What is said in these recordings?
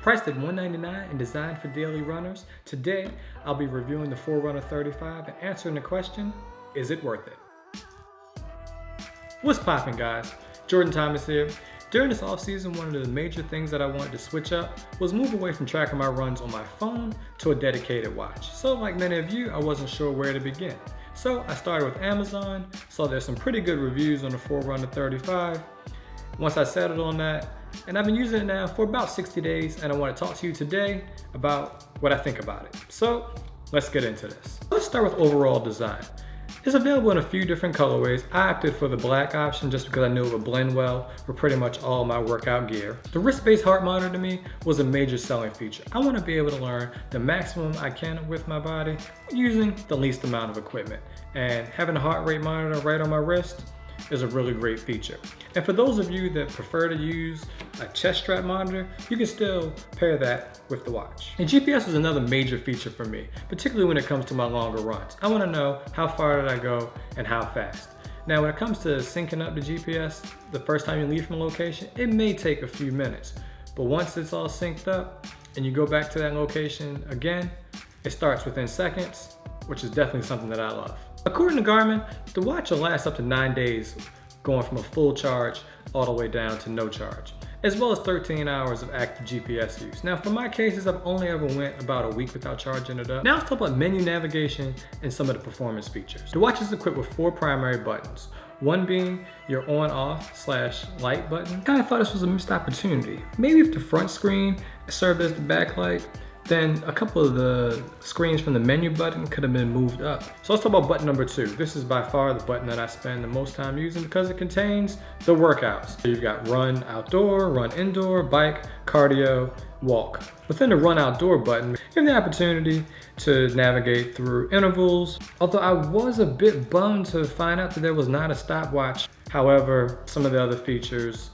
Priced at $199 and designed for daily runners, today I'll be reviewing the Forerunner 35 and answering the question, is it worth it? What's poppin', guys? Jordan Thomas here. During this off-season, one of the major things that I wanted to switch up was move away from tracking my runs on my phone to a dedicated watch. So like many of you, I wasn't sure where to begin. So I started with Amazon, saw there's some pretty good reviews on the Forerunner 35. Once I settled on that, and I've been using it now for about 60 days, and I want to talk to you today about what I think about it. So let's get into this. Let's start with overall design. It's available in a few different colorways. I opted for the black option just because I knew it would blend well with pretty much all my workout gear. The wrist-based heart monitor to me was a major selling feature. I want to be able to learn the maximum I can with my body using the least amount of equipment. And having a heart rate monitor right on my wrist is a really great feature. And for those of you that prefer to use a chest strap monitor, you can still pair that with the watch. And GPS is another major feature for me, particularly when it comes to my longer runs. I want to know how far did I go and how fast. Now when it comes to syncing up the GPS, the first time you leave from a location, it may take a few minutes. But once it's all synced up and you go back to that location again, it starts within seconds, which is definitely something that I love. According to Garmin, the watch will last up to 9 days, going from a full charge all the way down to no charge, as well as 13 hours of active GPS use. Now for my cases, I've only ever went about a week without charging it up. Now let's talk about menu navigation and some of the performance features. The watch is equipped with 4 primary buttons, one being your on/off/light button. I kind of thought this was a missed opportunity. Maybe if the front screen served as the backlight, then a couple of the screens from the menu button could have been moved up. So let's talk about button number 2. This is by far the button that I spend the most time using because it contains the workouts. So you've got run outdoor, run indoor, bike, cardio, walk. Within the run outdoor button, you have the opportunity to navigate through intervals. Although I was a bit bummed to find out that there was not a stopwatch. However, some of the other features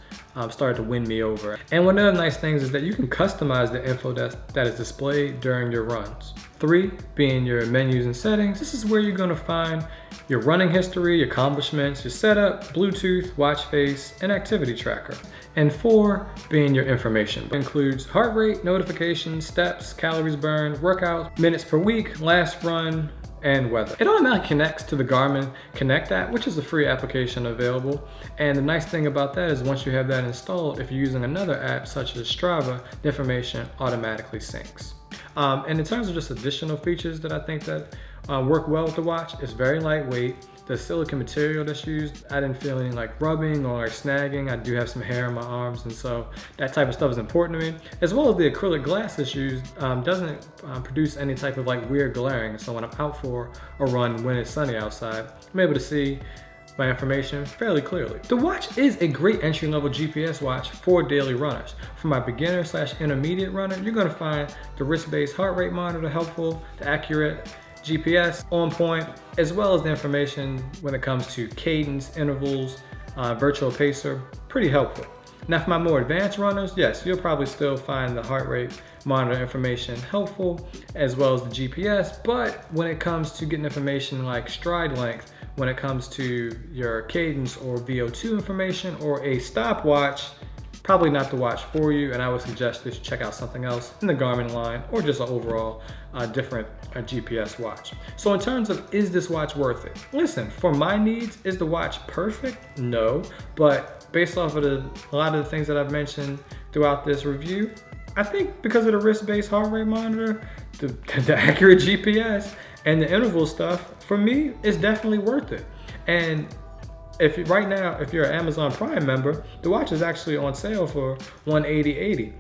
started to win me over. And one of the nice things is that you can customize the info that is displayed during your runs. 3 being your menus and settings. This is where you're going to find your running history, your accomplishments, your setup, Bluetooth, watch face, and activity tracker. And 4 being your information. It includes heart rate, notifications, steps, calories burned, workouts, minutes per week, last run, and weather. It automatically connects to the Garmin Connect app, which is a free application available. And the nice thing about that is once you have that installed, if you're using another app such as Strava, the information automatically syncs. And in terms of just additional features that I think that work well with the watch, it's very lightweight. The silicone material that's used, I didn't feel any like rubbing or like snagging. I do have some hair on my arms, and so that type of stuff is important to me. As well as the acrylic glass that's used doesn't produce any type of like weird glaring. So when I'm out for a run when it's sunny outside, I'm able to see my information fairly clearly. The watch is a great entry-level GPS watch for daily runners. For my beginner/intermediate runner, you're gonna find the wrist-based heart rate monitor helpful, the accurate GPS on point, as well as the information when it comes to cadence, intervals, virtual pacer, pretty helpful. Now for my more advanced runners, yes, you'll probably still find the heart rate monitor information helpful, as well as the GPS, but when it comes to getting information like stride length, when it comes to your cadence or VO2 information or a stopwatch, probably not the watch for you, and I would suggest that you check out something else in the Garmin line or just an overall different GPS watch. So in terms of, is this watch worth it? Listen, for my needs, is the watch perfect? No, but based off of a lot of the things that I've mentioned throughout this review, I think because of the wrist-based heart rate monitor, the accurate GPS, and the interval stuff, for me, it's definitely worth it. And right now, if you're an Amazon Prime member, the watch is actually on sale for $180.80.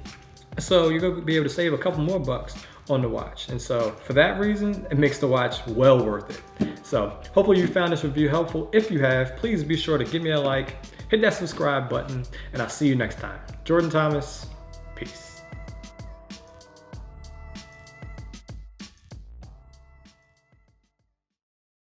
So you're gonna be able to save a couple more bucks on the watch. And so for that reason, it makes the watch well worth it. So hopefully you found this review helpful. If you have, please be sure to give me a like, hit that subscribe button, and I'll see you next time. Jordan Thomas, peace.